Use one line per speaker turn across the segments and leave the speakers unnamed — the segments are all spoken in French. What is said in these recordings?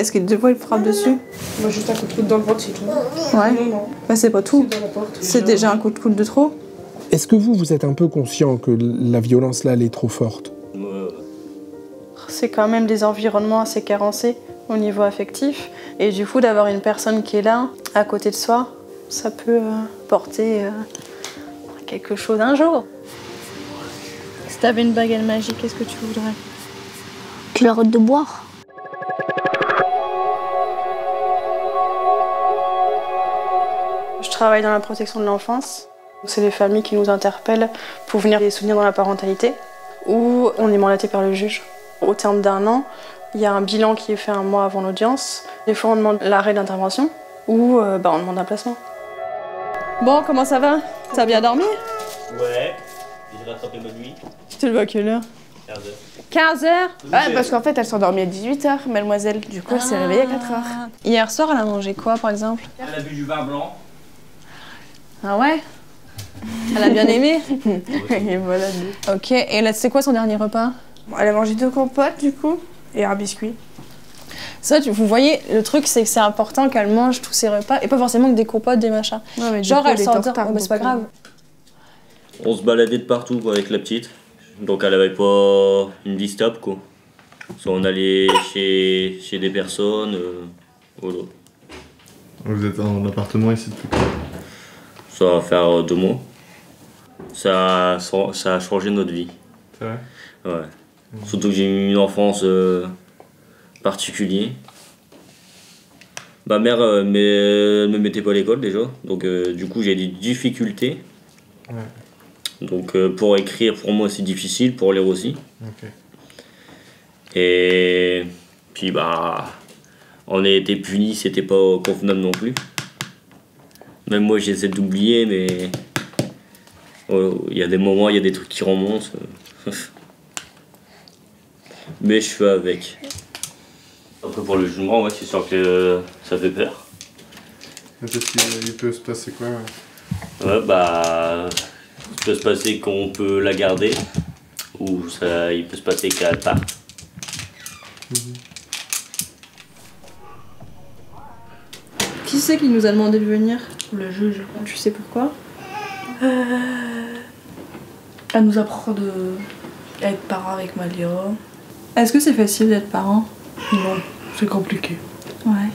Est-ce que des fois il frappe dessus?
Moi, juste un coup de coude dans le ventre, c'est tout.
Ouais.
Non.
Bah, c'est pas tout.
C'est dans la porte.
C'est déjà un coup de coude de trop.
Est-ce que vous êtes un peu conscient que la violence là, elle est trop forte?
C'est quand même des environnements assez carencés au niveau affectif. Et du coup, d'avoir une personne qui est là, à côté de soi, ça peut porter quelque chose un jour. Si t'avais une baguette magique, qu'est-ce que tu voudrais?
Je leur arrête de boire.
Je travaille dans la protection de l'enfance. C'est les familles qui nous interpellent pour venir les soutenir dans la parentalité, ou on est mandaté par le juge. Au terme d'1 an, il y a un bilan qui est fait 1 mois avant l'audience. Des fois, on demande l'arrêt d'intervention ou on demande un placement. Bon, comment ça va? T'as bien dormi?
Ouais, j'ai rattrapé ma nuit.
Tu le vois à quelle heure?
15h.
15h?
Ouais, parce qu'en fait, elle s'est endormie à 18h, mademoiselle. Du coup, elle s'est réveillée à 4h.
Hier soir, elle a mangé quoi, par exemple?
Elle a bu du vin blanc.
Ah ouais? Elle a bien aimé?
Et voilà.
Ok, et là, c'est quoi son dernier repas?
Elle a mangé 2 compotes, du coup, et un biscuit.
Ça, vous voyez, le truc, c'est que c'est important qu'elle mange tous ses repas, et pas forcément que des compotes, des machins.
Ouais, mais
genre,
coup,
elle s'endort,
retard,
mais c'est pas grave.
On se baladait de partout quoi, avec la petite. Donc elle avait pas une vie stable quoi. Soit on allait chez des personnes, voilà.
Vous êtes en appartement ici depuis quand?
Ça va faire 2 mois. Ça a changé notre vie.
C'est vrai?
Ouais. Surtout que j'ai eu une enfance particulière. Ma mère elle me mettait pas à l'école déjà, donc du coup j'ai des difficultés.
Ouais.
Donc pour écrire pour moi c'est difficile, pour lire aussi.
Ok.
Et puis bah on a été punis, c'était pas convenable non plus. Même moi j'essaie d'oublier mais il y a des moments, il y a des trucs qui remontent. Mais je fais avec. Après pour le jugement, ouais, c'est sûr que ça fait peur.
Peut-être qu'il peut se passer quoi?
Ouais, bah, il peut se passer qu'on peut la garder, ou il peut se passer qu'elle parte.
Qui c'est qui nous a demandé de venir?
Le juge.
Tu sais pourquoi?
Elle nous apprend à être parents avec Maléa.
Est-ce que c'est facile d'être parent?
Non, c'est compliqué.
Ouais.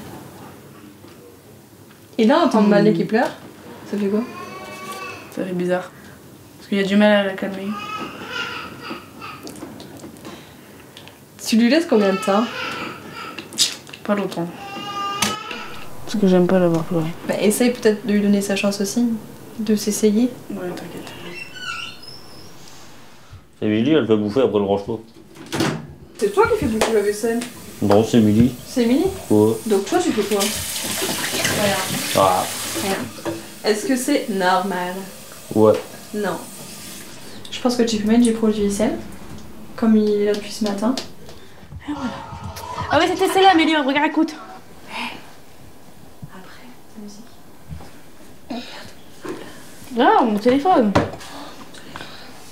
Et là, entendre Malé qui pleure, ça fait quoi?
Ça fait bizarre. Parce qu'il y a du mal à la calmer.
Tu lui laisses combien de temps?
Pas longtemps. Parce que j'aime pas l'avoir pleuré.
Bah, essaye peut-être de lui donner sa chance aussi, de s'essayer.
Ouais, t'inquiète.
Émilie, elle va bouffer après le range-pas.
C'est toi qui fais beaucoup la vaisselle?
Non, c'est Émilie.
C'est Émilie?
Ouais.
Donc toi, tu fais quoi? Regarde.
Ah.
Regarde. Est-ce que c'est normal?
Ouais.
Non. Je pense que tu peux mettre du produit vaisselle, comme il est là depuis ce matin.
Et voilà. Ah ouais, c'était celle-là, Amélie, regarde, écoute.
Après, la musique.
Ah, mon téléphone.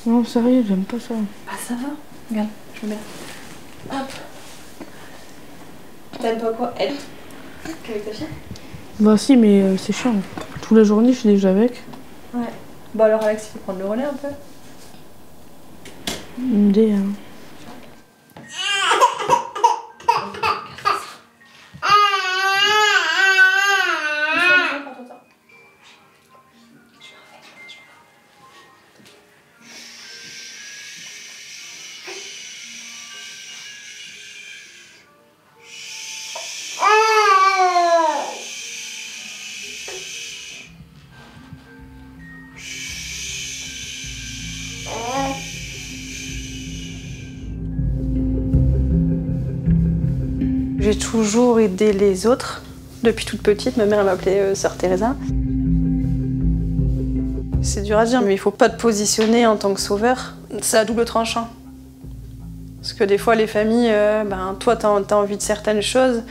Non, sérieux, j'aime pas ça.
Bah ça va. Regarde, je vais mettre. Hop. T'aimes pas quoi? Elle? Qu'avec ta fille?
Bah si, mais c'est chiant. Toute la journée, je suis déjà avec.
Ouais. Bon alors Alex, il faut prendre le relais un peu.
Une idée, hein.
J'ai toujours aidé les autres. Depuis toute petite, ma mère m'appelait Sœur Teresa. C'est dur à dire, mais il faut pas te positionner en tant que sauveur. C'est à double tranchant. Parce que des fois, les familles, toi, t'as envie de certaines choses,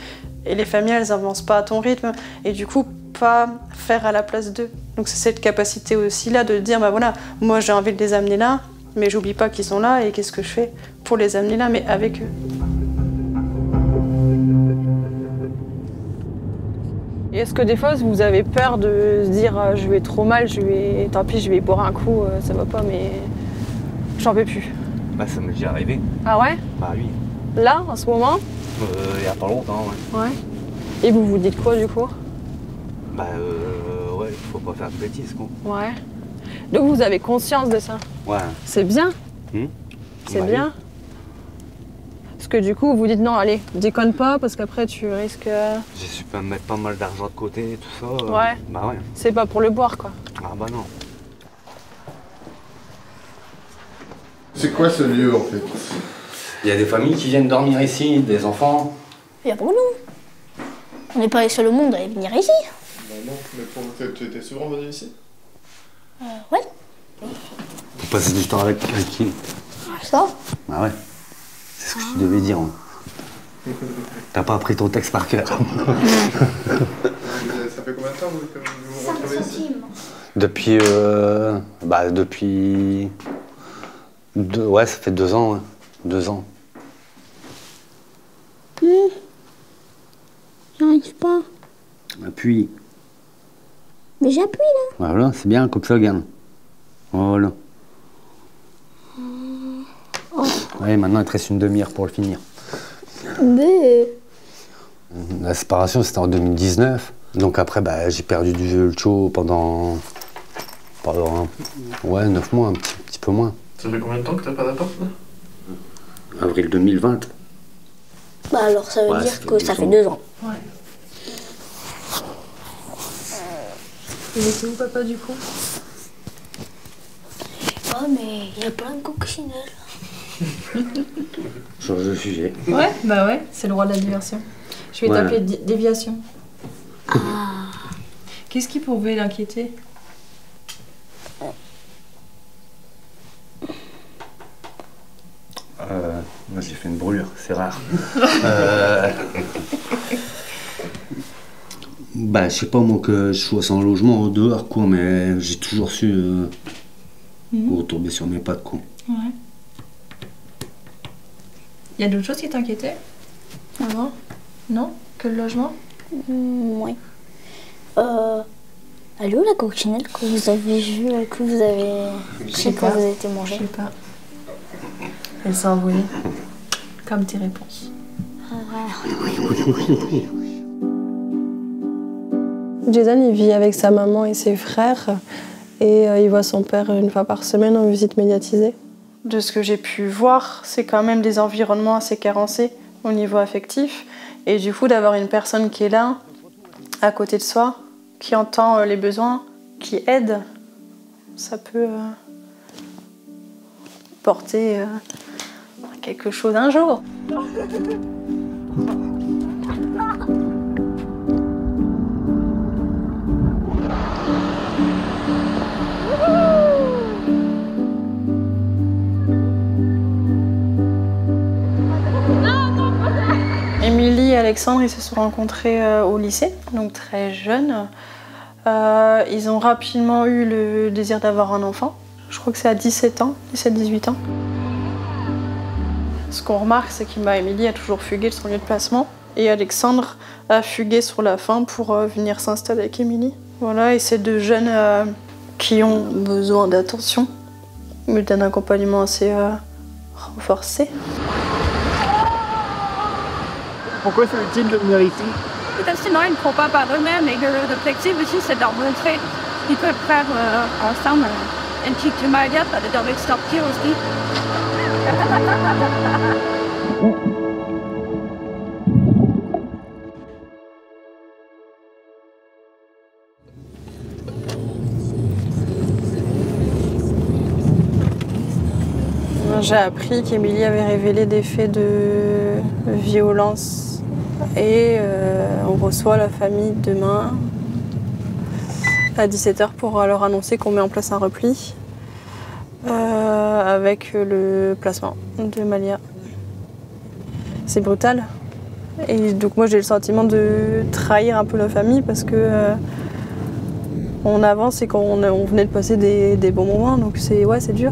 et les familles, elles avancent pas à ton rythme. Et du coup, pas faire à la place d'eux. Donc c'est cette capacité aussi là de dire, bah voilà, moi j'ai envie de les amener là, mais j'oublie pas qu'ils sont là, et qu'est-ce que je fais pour les amener là, mais avec eux. Et est-ce que des fois vous avez peur de se dire je vais trop mal, tant pis je vais boire un coup, ça va pas mais j'en peux plus.
Bah ça m'est déjà arrivé.
Ah ouais?
Bah oui.
Là, en ce moment?
Il y a pas longtemps, ouais.
Ouais. Et vous vous dites quoi du coup?
Bah ouais, il faut pas faire de bêtises quoi.
Ouais. Donc vous avez conscience de ça?
Ouais.
C'est bien? C'est
Bah,
bien? Parce que du coup vous dites non, allez, déconne pas parce qu'après tu risques...
J'ai su pas mettre pas mal d'argent de côté, tout ça.
Ouais.
Bah ouais.
C'est pas pour le boire quoi.
Ah bah non.
C'est quoi ce lieu en fait?
Il y a des familles qui viennent dormir ici, des enfants.
Il y a pour nous. On n'est pas les seuls au monde à venir ici.
Bah non, mais tu étais souvent venu ici?
Ouais.
Pour passer du temps avec qui?
Ça?
Bah ouais. C'est ce que tu devais dire. Hein. T'as pas appris ton texte par cœur.
Ça fait combien de temps que vous vous retrouvez ici?
Depuis... Ouais, ça fait 2 ans, ouais. 2 ans.
J'arrive pas.
Appuie.
Mais j'appuie là.
Voilà, c'est bien, comme ça, regarde. Voilà. Ouais, maintenant, il te reste une demi-heure pour le finir.
Mais...
La séparation, c'était en 2019. Donc après, bah, j'ai perdu du chaud pendant ouais, 9 mois, un petit peu moins.
Ça fait combien de temps que t'as pas d'appart là?
Avril 2020.
Bah alors ça veut dire que ça fait 2 ans.
Ouais. Il était où papa du coup?
Oh mais il y a plein de coccinelles.
Change de sujet.
Ouais, bah ouais, c'est le roi de la diversion. Je vais t'appeler déviation.
Ah.
Qu'est-ce qui pouvait l'inquiéter?
Moi j'ai fait une brûlure, c'est rare. Bah je sais pas moi que je sois sans logement dehors quoi, mais j'ai toujours su retomber sur mes pattes quoi.
Ouais. Il y a d'autres choses qui t'inquiétaient avant? Non? Que le logement?
Oui. Elle est où la coccinelle que vous avez vue, que vous avez... Je sais pas, vous avez été mangée.
Je sais pas. Elle s'est envolée. Comme tes réponses. Jason, il vit avec sa maman et ses frères et il voit son père une fois par semaine en visite médiatisée. De ce que j'ai pu voir, c'est quand même des environnements assez carencés au niveau affectif. Et du coup, d'avoir une personne qui est là, à côté de soi, qui entend les besoins, qui aide, ça peut porter quelque chose un jour. Émilie et Alexandre, ils se sont rencontrés au lycée, donc très jeunes. Ils ont rapidement eu le désir d'avoir un enfant. Je crois que c'est à 17 ans, 17-18 ans. Ce qu'on remarque, c'est qu'Émilie a toujours fugué de son lieu de placement et Alexandre a fugué sur la fin pour venir s'installer avec Émilie. Voilà, et c'est 2 jeunes qui ont besoin d'attention, mais d'un accompagnement assez renforcé.
Pourquoi c'est utile de venir ici?
Parce que sinon, ils ne font pas par eux-mêmes et que l'objectif aussi, c'est d'en montrer qu'ils peuvent faire ensemble une petite humanité, de avec stop here aussi.
J'ai appris qu'Émilie avait révélé des faits de violence et on reçoit la famille demain à 17h pour leur annoncer qu'on met en place un repli avec le placement de Malia. C'est brutal. Et donc moi j'ai le sentiment de trahir un peu la famille parce que on avance et qu'on venait de passer des bons moments, donc c'est dur.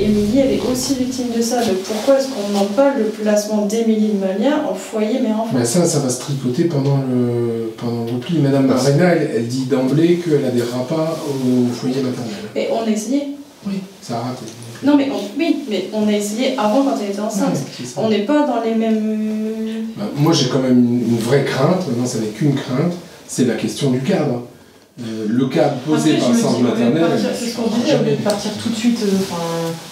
Émilie, elle est aussi victime de ça. Donc pourquoi est-ce qu'on n'en parle le placement d'Émilie de Malia en foyer mère enfant?
Mais ça va se tricoter pendant le repli. Madame Marina, elle dit d'emblée qu'elle adhérera pas au foyer maternel.
Et on a essayé.
Oui, ça a raté.
Non, mais on a essayé avant quand elle était enceinte.
Ouais,
on n'est pas dans les mêmes...
Moi, j'ai quand même une vraie crainte, maintenant ça n'est qu'une crainte, c'est la question du cadre. Le cadre posé par le centre maternel...
C'est ce qu'on disait, au lieu de partir tout de suite,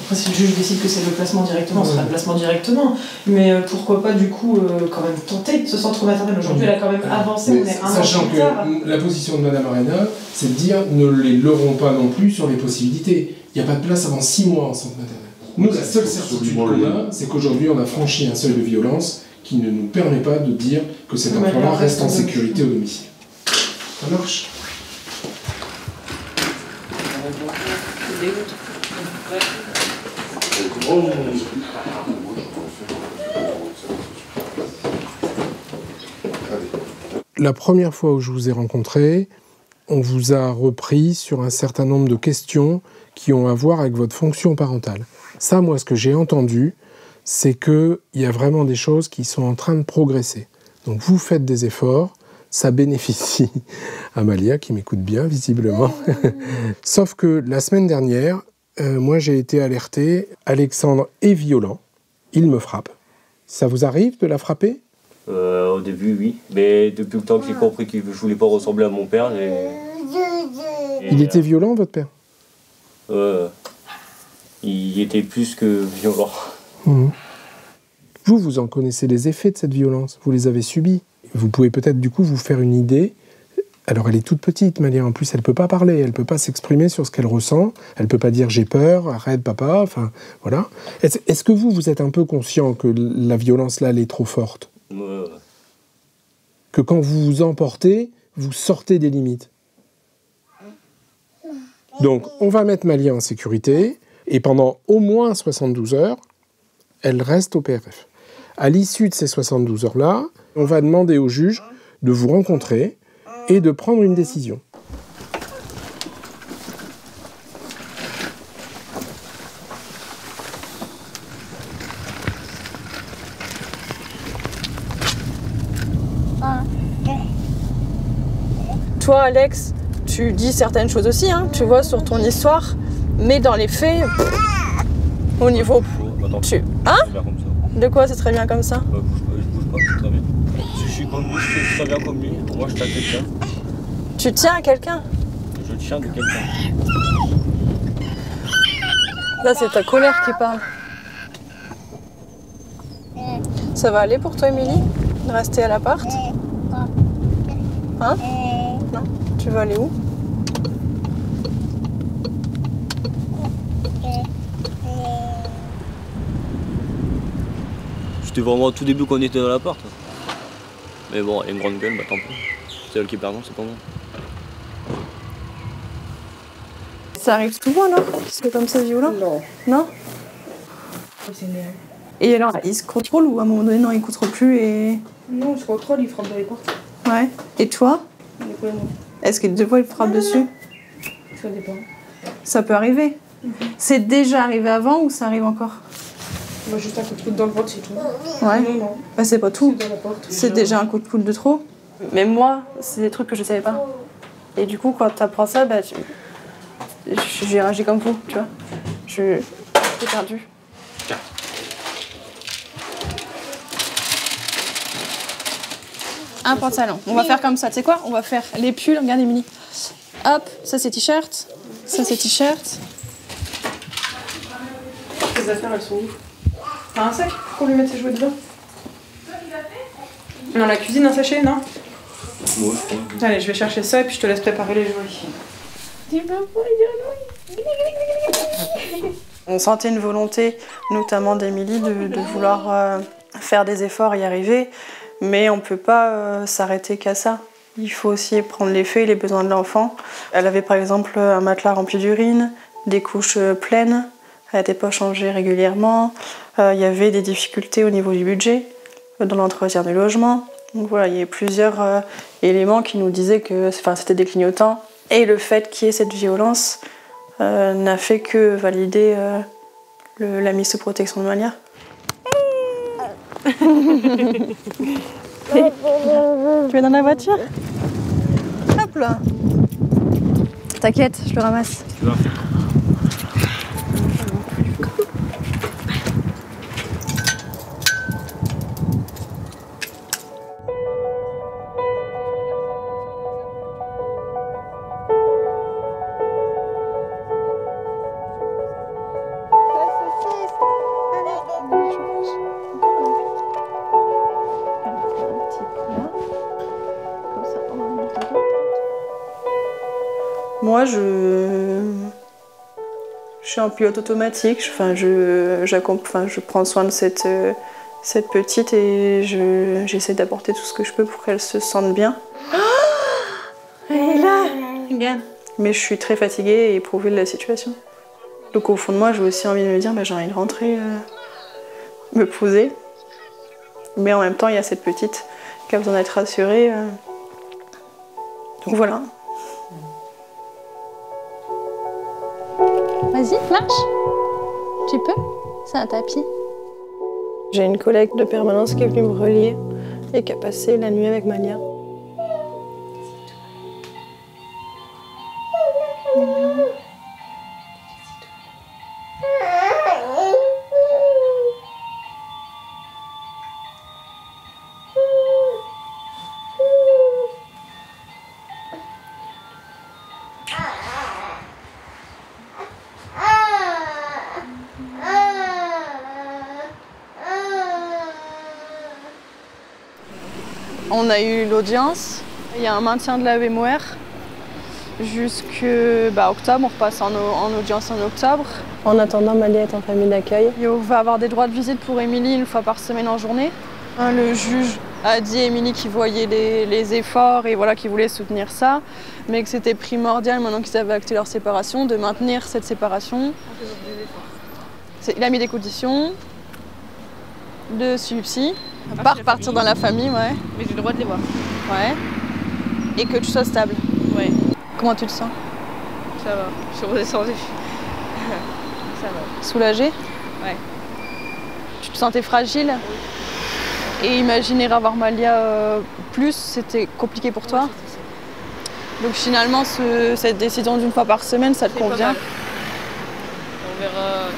après si le juge décide que c'est le placement directement, ce sera le placement directement, mais pourquoi pas du coup quand même tenter ce centre maternel. Aujourd'hui elle a quand même avancé, on est un an
sachant
plus tard.
que la position de Madame Arena, c'est de dire ne les leurrons pas non plus sur les possibilités. Il n'y a pas de place avant 6 mois en centre maternel. Nous, la seule certitude qu'on a, c'est qu'aujourd'hui on a franchi un seuil de violence qui ne nous permet pas de dire que cet enfant-là reste en sécurité au domicile. Ça marche? La première fois où je vous ai rencontré, on vous a repris sur un certain nombre de questions qui ont à voir avec votre fonction parentale. Ça, moi, ce que j'ai entendu, c'est qu'il y a vraiment des choses qui sont en train de progresser. Donc vous faites des efforts, ça bénéficie à Malia, qui m'écoute bien, visiblement. Sauf que la semaine dernière, moi j'ai été alerté, Alexandre est violent, il me frappe. Ça vous arrive de la frapper ?
Au début, oui. Mais depuis le temps que j'ai compris que je voulais pas ressembler à mon père,
Il était violent, votre père ?
Il était plus que violent.
Mmh. Vous en connaissez les effets de cette violence, vous les avez subis. Vous pouvez peut-être du coup vous faire une idée. Alors elle est toute petite, Malia, en plus elle peut pas parler, elle peut pas s'exprimer sur ce qu'elle ressent, elle peut pas dire j'ai peur, arrête papa, enfin voilà. Est-ce que vous êtes un peu conscient que la violence là elle est trop forte ? Que quand vous vous emportez, vous sortez des limites. Donc on va mettre Malia en sécurité et pendant au moins 72 heures, elle reste au PRF. À l'issue de ces 72 heures-là, on va demander au juge de vous rencontrer et de prendre une décision.
Toi, Alex, tu dis certaines choses aussi, hein, tu vois, sur ton histoire, mais dans les faits, au niveau... Tu... Hein ? De quoi c'est très bien comme ça ?
Je bouge pas, c'est très bien. Si je suis comme lui, je suis très bien comme lui. Moi, je tiens à quelqu'un.
Tu tiens à quelqu'un ?
Je tiens de quelqu'un.
Là, c'est ta colère qui parle. Ça va aller pour toi, Émilie, de rester à l'appart ? Hein ? Non ? Tu veux aller où ?
C'était vraiment au tout début qu'on était dans l'appart. Mais bon, elle a une grande gueule, bah tant pis. C'est elle qui perd, non, c'est pas moi.
Ça arrive souvent, là ? C'est comme ça, violent ? Non. Non ? Et alors, il se contrôle ou à un moment donné, non, il ne contrôle plus et...
Non, il se contrôle, il frappe dans les portes.
Ouais. Et toi ? Est-ce que deux fois il frappe dessus ?
Ça dépend.
Ça peut arriver. C'est déjà arrivé avant ou ça arrive encore ?
Moi, juste un coup de coude dans le ventre, c'est tout.
Ouais.
Non.
Bah, c'est pas tout.
C'est dans la porte.
C'est déjà un coup de coude de trop. Mais moi, c'est des trucs que je savais pas. Et du coup, quand t'apprends ça, bah, j'ai réagi comme vous, tu vois. J'ai perdu. Un pantalon. On va faire comme ça. Tu sais quoi ? On va faire les pulls. Regarde, Émilie. Hop, ça c'est t-shirt. Ça c'est t-shirt.
Les affaires, elles sont où ? T'as un sac pour lui mettre ses jouets dedans ? Dans la cuisine, un sachet, non ?
Ouais,
Allez, je vais chercher ça et puis je te laisse préparer les jouets.
On sentait une volonté, notamment d'Émilie, de vouloir faire des efforts, y arriver. Mais on ne peut pas s'arrêter qu'à ça. Il faut aussi prendre les faits, les besoins de l'enfant. Elle avait par exemple un matelas rempli d'urine, des couches pleines. Elle n'était pas changée régulièrement. Il y avait des difficultés au niveau du budget, dans l'entretien du logement. Donc voilà, il y a plusieurs éléments qui nous disaient que c'était des clignotants. Et le fait qu'il y ait cette violence n'a fait que valider la mise sous protection de Malia. Tu es dans la voiture? Hop là. T'inquiète, je le ramasse. Moi, je suis en pilote automatique. Je prends soin de cette petite et j'essaie d'apporter tout ce que je peux pour qu'elle se sente bien. Elle est là, regarde. Mais je suis très fatiguée et éprouvée de la situation. Donc au fond de moi, j'ai aussi envie de me dire, j'ai envie de rentrer, me poser. Mais en même temps, il y a cette petite qui a besoin d'être rassurée. Donc voilà.
Vas-y, marche. Tu peux? C'est un tapis.
J'ai une collègue de permanence qui est venue me relier et qui a passé la nuit avec Malia. On a eu l'audience, il y a un maintien de la mémoire jusqu'à octobre, on repasse en audience en octobre. En attendant, Malia est en famille d'accueil. On va avoir des droits de visite pour Émilie une fois par semaine en journée. Le juge a dit à Émilie qu'il voyait les efforts et voilà, qu'il voulait soutenir ça, mais que c'était primordial, maintenant qu'ils avaient acté leur séparation, de maintenir cette séparation. Il a mis des conditions de suivi. Pas repartir dans la famille, ouais.
Mais j'ai le droit de les voir.
Ouais. Et que tu sois stable.
Ouais.
Comment tu te sens?
Ça va. Je suis redescendue. Ça va.
Soulagée?
Ouais.
Tu te sentais fragile? Oui. Et imaginer avoir Malia plus, c'était compliqué pour toi? Ouais, donc finalement, cette décision d'une fois par semaine, ça te convient?
On verra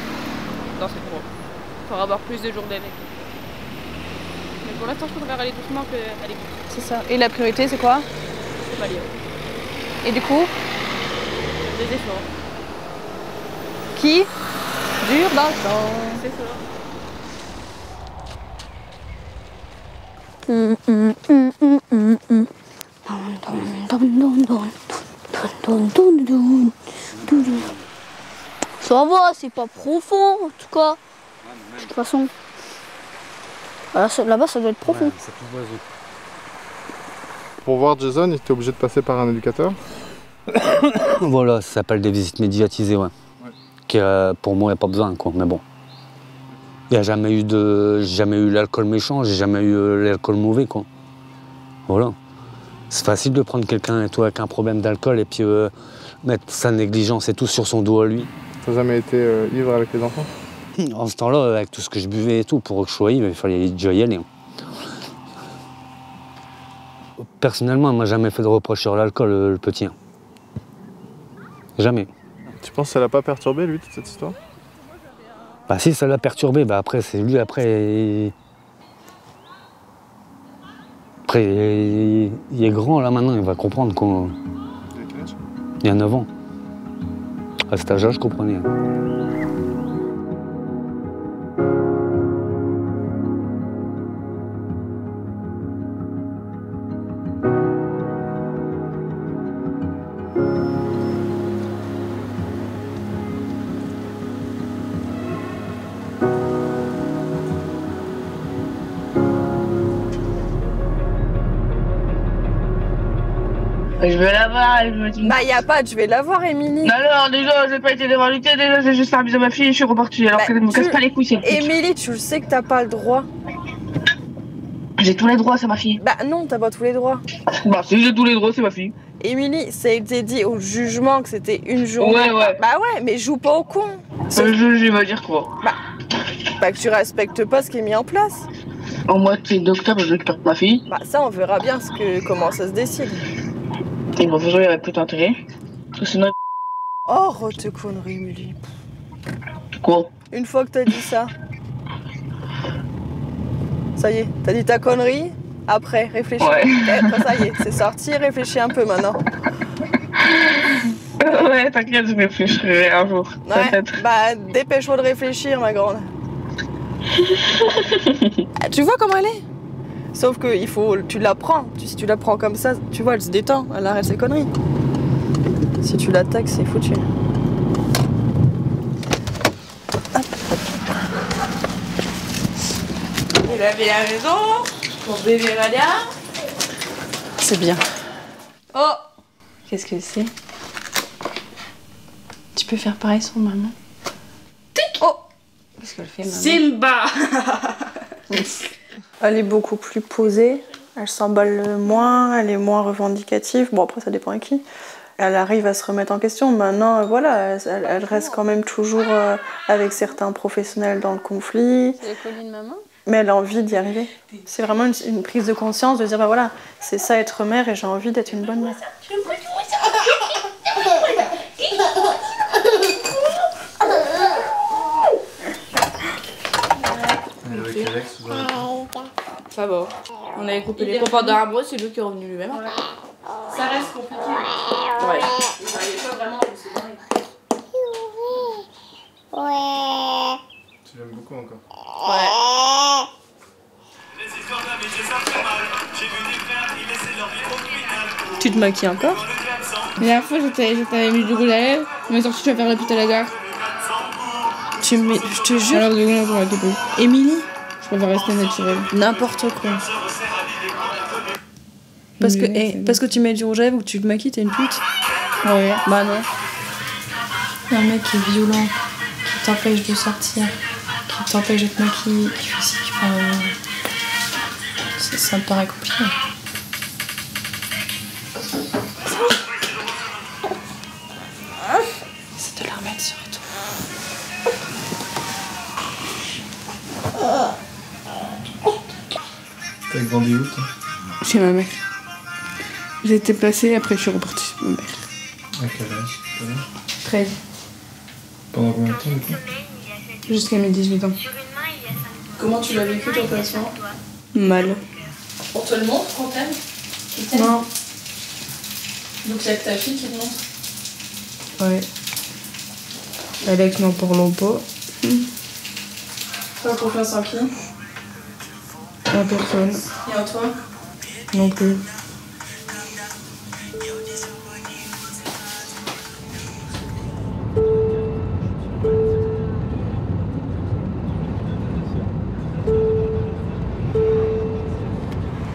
dans cette cour. Il faudra avoir plus de jours d'aînés. Pour l'instant, je préfère aller doucement qu'aller vite.
C'est ça. Et la priorité, c'est quoi?
C'est Malia.
Et du coup?
Des efforts.
Qui dure dans le temps.
C'est ça.
Ça va, c'est pas profond en tout cas. De toute façon. Là-bas, ça doit être profond. Ouais, c'est plus oiseau.
Pour voir Jason, il était obligé de passer par un éducateur.
Voilà, ça s'appelle des visites médiatisées, ouais. Qui, pour moi, il n'y a pas besoin, quoi. Mais bon. Il n'y a jamais eu l'alcool méchant, j'ai jamais eu l'alcool mauvais, quoi. Voilà. C'est facile de prendre quelqu'un et tout avec un problème d'alcool et puis mettre sa négligence et tout sur son dos à lui.
T'as jamais été ivre avec les enfants?
En ce temps-là, avec tout ce que je buvais et tout, pour que je sois ivre, il fallait déjà y aller. Personnellement, il m'a jamais fait de reproche sur l'alcool, le petit. Jamais.
Tu penses que ça l'a pas perturbé, lui, toute cette histoire?
Bah si, ça l'a perturbé, bah après, c'est lui, après, il est grand, là, maintenant, il va comprendre qu'on... Il y a 9 ans. À cet âge-là, je comprenais.
Je vais la voir et je me dis...
Bah y a pas, je vais la voir, Émilie.
Alors déjà, j'ai pas été devant l'unité, déjà j'ai juste fait un bisou à ma fille et je suis repartie. Alors qu'elle me casse pas les couilles, c'est le truc.
Émilie, tu le sais que t'as pas le droit.
J'ai tous les droits, c'est ma fille.
Bah non, t'as pas tous les droits.
Bah si, j'ai tous les droits, c'est ma fille.
Émilie, ça a été dit au jugement que c'était une journée.
Ouais.
Bah ouais, mais joue pas au con.
Le juge, il va dire quoi?
Bah que tu respectes pas ce qui est mis en place.
Au mois d'octobre, je récupère ma fille.
Bah ça, on verra bien comment ça se décide.
Et le professeur, il avait plus d'intérêt. Sinon...
Oh, tes conneries, Émilie.
Quoi?
Une fois que t'as dit ça. Ça y est, t'as dit ta connerie. Après, réfléchis.
Ouais.
Après, ça y est, c'est sorti, réfléchis un peu maintenant.
Ouais, t'inquiète, je réfléchirai un jour.
Ouais, bah dépêche-toi de réfléchir, ma grande. Tu vois comment elle est? Sauf que tu la prends. Si tu la prends comme ça, tu vois, elle se détend, elle arrête ses conneries. Si tu l'attaques, c'est foutu. Hop.
Il avait la maison pour bébé Radia.
C'est bien.
Oh!
Qu'est-ce que c'est? Tu peux faire pareil sur maman.
Tic!
Oh! Qu'est-ce qu'elle fait, maman?
Simba!
Elle est beaucoup plus posée, elle s'emballe moins, elle est moins revendicative. Bon, après, ça dépend à qui. Elle arrive à se remettre en question. Maintenant, voilà, elle reste quand même toujours avec certains professionnels dans le conflit.
C'est le colis de maman?
Mais elle a envie d'y arriver. C'est vraiment une prise de conscience de dire, bah voilà, c'est ça être mère et j'ai envie d'être une bonne mère.
Ça va. On avait coupé les copains d'un arbre, c'est lui qui est revenu lui-même.
Ça reste compliqué.
Ouais.
Tu l'aimes beaucoup encore.
Ouais.
Tu te maquilles encore?
La dernière fois, j'avais mis du rouge à lèvres. On m'a sorti, tu vas faire la pute à la gare.
Je te jure.
Alors, de gars, pour la couper.
Émilie?
Je préfère rester naturelle.
N'importe quoi. Parce que tu mets du rouge à lèvres ou que tu te maquilles, t'es une pute?
Ouais.
Bah non. Un mec qui est violent, qui t'empêche de sortir, qui t'empêche de te maquiller, qui fait ci, qui fait... Ça me paraît compliqué. C'est de la remettre sur toi.
T'as grandi où, toi?
Chez ma mère. J'ai été placée, après je suis repartie chez ma mère.
À quel âge?
13.
Pendant combien de temps, du coup?
Jusqu'à mes 18 ans.
Comment tu l'as vécu ton placement?
Mal.
On te le montre quand t'aimes?
Non.
Donc c'est avec ta fille qui te montre?
Ouais. Alex n'en parlons pas.
T'as confiance en qui?
En personne.
Et en toi?
Non plus.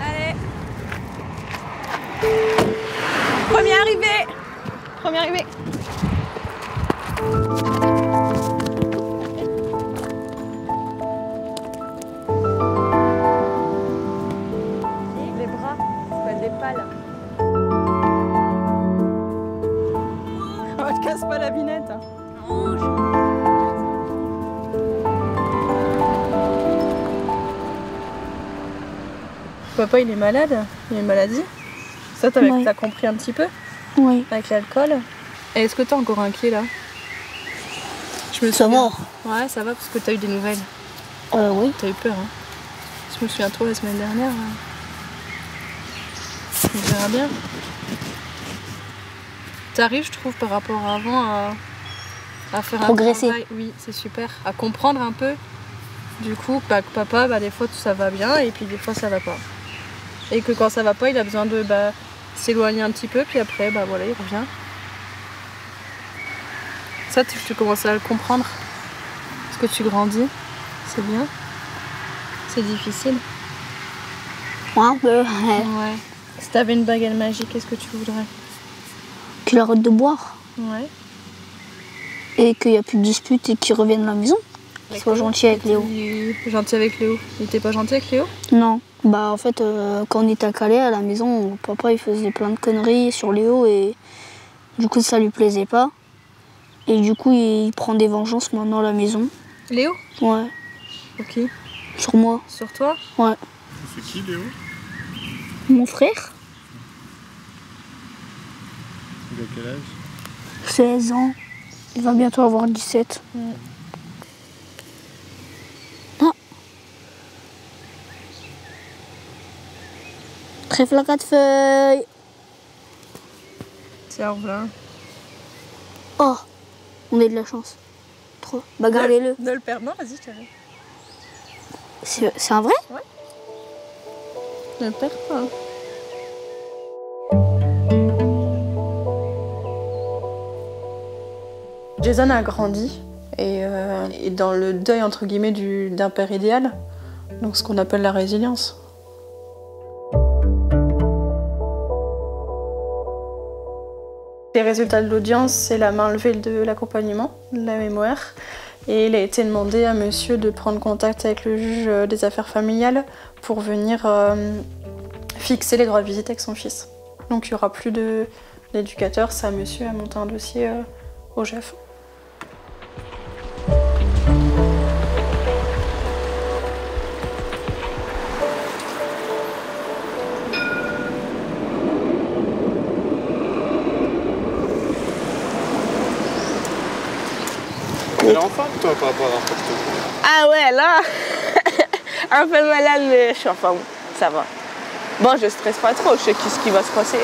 Allez. Première arrivée. Première arrivée. Les bras, ça va être des pales. Oh, te casse pas la binette. Papa, il est malade. Il a une maladie. Ça,
Ouais.
t'as compris un petit peu?
Oui.
Avec l'alcool. Et est-ce que t'es encore inquiet là?
Ça va.
Ouais, ça va parce que t'as eu des nouvelles.
Oui.
T'as eu peur, hein? Je me souviens trop la semaine dernière. On verra bien. T'arrives, je trouve, par rapport à avant, à faire
Progresser.
un travail. Oui, c'est super. À comprendre un peu. Du coup, que papa, des fois, tout ça va bien et puis des fois, ça va pas. Et que quand ça va pas, il a besoin de s'éloigner un petit peu, puis après, voilà, il revient. Ça, tu commences à le comprendre. Parce que tu grandis. C'est bien. C'est difficile.
Ouais, un peu.
Ouais. Si t'avais une baguette magique, qu'est-ce que tu voudrais?
Qu'il arrête de boire
Ouais.
et qu'il n'y a plus de disputes et qu'il revienne à la maison. Qu'il soit gentil avec Léo.
Gentil avec Léo. Il était pas gentil avec Léo?
Non, Bah en fait, quand on était à Calais, à la maison, papa il faisait plein de conneries sur Léo et du coup ça lui plaisait pas. Et du coup il prend des vengeances maintenant à la maison.
Léo?
Ouais.
Ok.
Sur moi.
Sur toi?
Ouais.
C'est qui Léo?
Mon frère.
Il a quel âge?
16 ans. Il va bientôt avoir 17. Ah. Trèfle à 4 feuilles.
Tiens, voilà.
Oh, on a de la chance. Trop. Bah gardez-le.
Ne le perds. Non, vas-y, tu arrives.
C'est un vrai?
Ouais. Ne le perds pas.
Jason a grandi et est dans le deuil entre guillemets d'un père idéal, donc ce qu'on appelle la résilience. Les résultats de l'audience, c'est la main levée de l'accompagnement, de la mémoire, et il a été demandé à monsieur de prendre contact avec le juge des affaires familiales pour venir fixer les droits de visite avec son fils. Donc il n'y aura plus d'éducateur, c'est à monsieur à monter un dossier au GEF.
Elle est en forme toi par rapport à n'importe quoi?
Ah ouais, là, un peu malade, mais je suis en forme, ça va. Bon, je stresse pas trop, je sais ce qui va se passer.
Et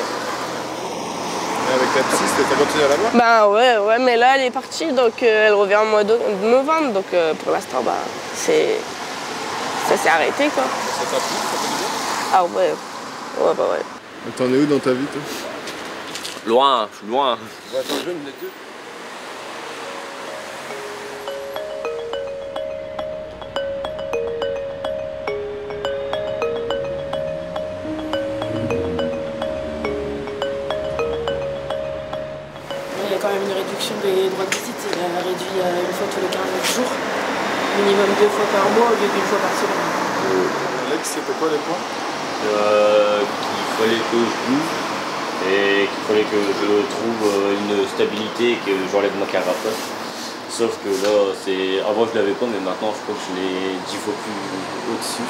avec la petite, t'as continué à la voir?
Bah ouais, mais là, elle est partie, donc elle revient au mois de novembre, donc pour l'instant, bah, ça s'est arrêté, quoi.
Ça t'a plu? Ça fait du bien?
Ah ouais, bah ouais.
Mais t'en es où dans ta vie, toi?
Loin, je suis loin.
Ouais, attends, je vais me mettre deux.
Il y a quand même une réduction des droits de visite, il a réduit une fois tous les 15 jours, minimum 2 fois par mois au lieu d'1 fois par semaine.
Alex, c'était quoi les points?
Qu'il fallait que je bouge et qu'il fallait que je trouve une stabilité et que j'enlève ma carapace. Sauf que là, avant je l'avais pas, mais maintenant je crois que je l'ai 10 fois plus au-dessus.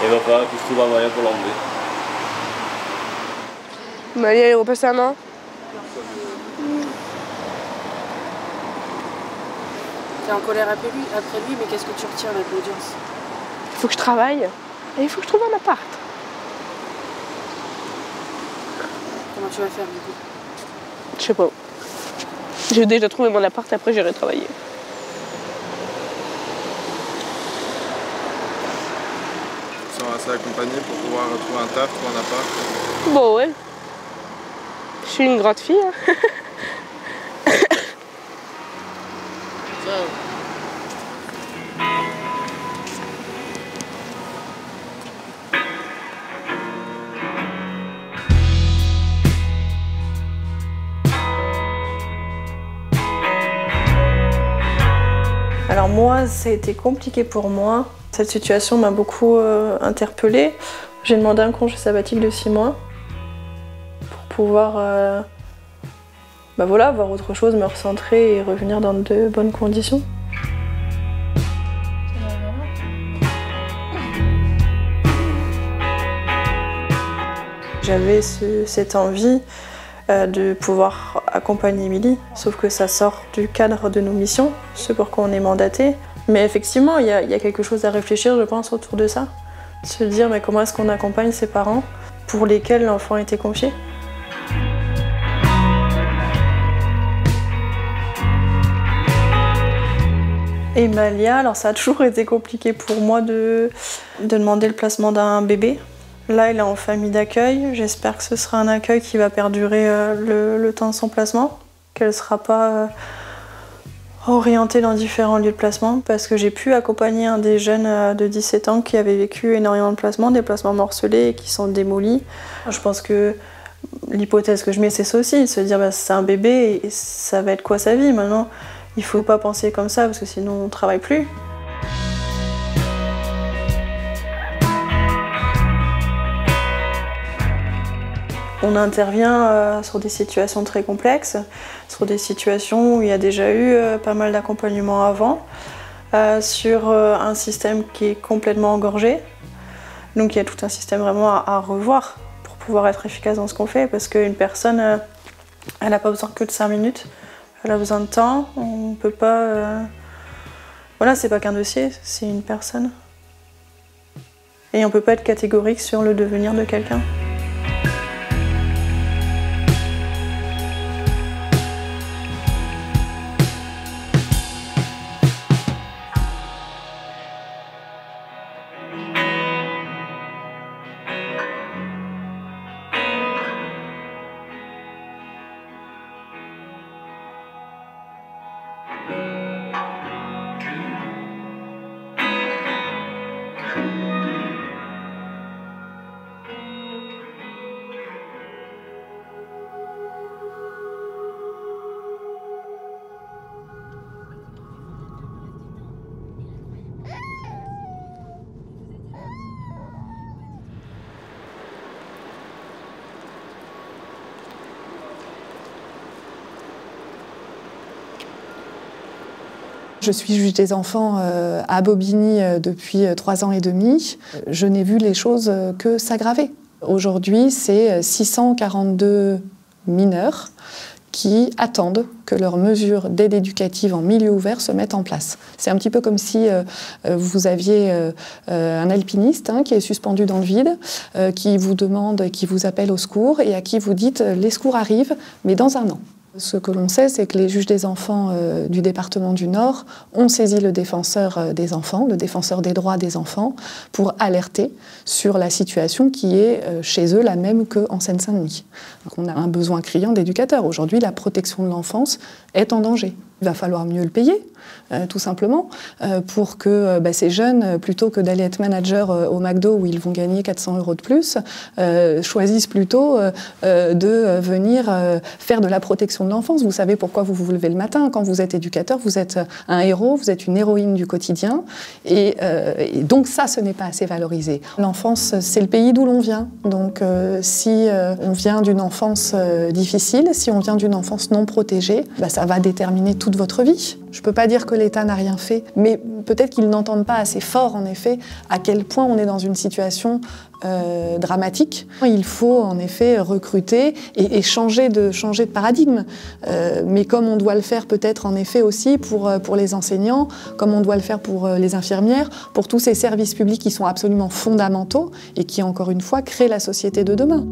Et il va falloir que je trouve un moyen pour l'enlever.
Malia, elle repasse sa main.
T'es en colère après lui, mais qu'est-ce que tu retires avec l'audience?
Il faut que je travaille et il faut que je trouve un appart.
Comment tu vas faire du coup?
Je sais pas. J'ai déjà trouvé mon appart, après j'irai travailler.
Tu te sens assez accompagné pour pouvoir retrouver un taf, trouver un appart?
Bon ouais. Je suis une grande fille. Hein.
Alors moi, ça a été compliqué pour moi. Cette situation m'a beaucoup interpellée. J'ai demandé un congé sabbatique de 6 mois pour pouvoir voir autre chose, me recentrer et revenir dans de bonnes conditions. J'avais cette envie de pouvoir accompagner Émilie, sauf que ça sort du cadre de nos missions, ce pour quoi on est mandaté. Mais effectivement, il y a quelque chose à réfléchir, je pense, autour de ça. Se dire, mais comment est-ce qu'on accompagne ces parents pour lesquels l'enfant a été confié? Et Malia, alors ça a toujours été compliqué pour moi de demander le placement d'un bébé. Là, elle est en famille d'accueil. J'espère que ce sera un accueil qui va perdurer le temps de son placement, qu'elle ne sera pas orientée dans différents lieux de placement, parce que j'ai pu accompagner un des jeunes de 17 ans qui avait vécu énormément de placements, des placements morcelés et qui sont démolis. Je pense que l'hypothèse que je mets, c'est ça aussi, de se dire c'est un bébé et ça va être quoi sa vie maintenant? Il ne faut pas penser comme ça, parce que sinon on ne travaille plus. On intervient sur des situations très complexes, sur des situations où il y a déjà eu pas mal d'accompagnement avant, sur un système qui est complètement engorgé. Donc il y a tout un système vraiment à revoir pour pouvoir être efficace dans ce qu'on fait, parce qu'une personne, elle n'a pas besoin que de 5 minutes, elle a besoin de temps, on peut pas... Voilà, c'est pas qu'un dossier, c'est une personne. Et on peut pas être catégorique sur le devenir de quelqu'un.
Je suis juge des enfants à Bobigny depuis 3 ans et demi. Je n'ai vu les choses que s'aggraver. Aujourd'hui, c'est 642 mineurs qui attendent que leurs mesures d'aide éducative en milieu ouvert se mettent en place. C'est un petit peu comme si vous aviez un alpiniste qui est suspendu dans le vide, qui vous demande, qui vous appelle au secours et à qui vous dites « les secours arrivent, mais dans un an ». Ce que l'on sait, c'est que les juges des enfants du département du Nord ont saisi le défenseur des enfants, le défenseur des droits des enfants, pour alerter sur la situation qui est chez eux la même qu'en Seine-Saint-Denis. Donc on a un besoin criant d'éducateurs. Aujourd'hui, la protection de l'enfance est en danger. Il va falloir mieux le payer, tout simplement, pour que ces jeunes, plutôt que d'aller être manager au McDo où ils vont gagner 400 € de plus, choisissent plutôt de venir faire de la protection de l'enfance. Vous savez pourquoi vous vous levez le matin. Quand vous êtes éducateur, vous êtes un héros, vous êtes une héroïne du quotidien. Et donc ça, ce n'est pas assez valorisé. L'enfance, c'est le pays d'où l'on vient. Donc si on vient d'une enfance difficile, si on vient d'une enfance non protégée, ça va déterminer toute votre vie. Je ne peux pas dire que l'État n'a rien fait, mais peut-être qu'ils n'entendent pas assez fort, en effet, à quel point on est dans une situation dramatique. Il faut, en effet, recruter et changer de paradigme. Mais comme on doit le faire peut-être, en effet, aussi pour les enseignants, comme on doit le faire pour les infirmières, pour tous ces services publics qui sont absolument fondamentaux et qui, encore une fois, créent la société de demain.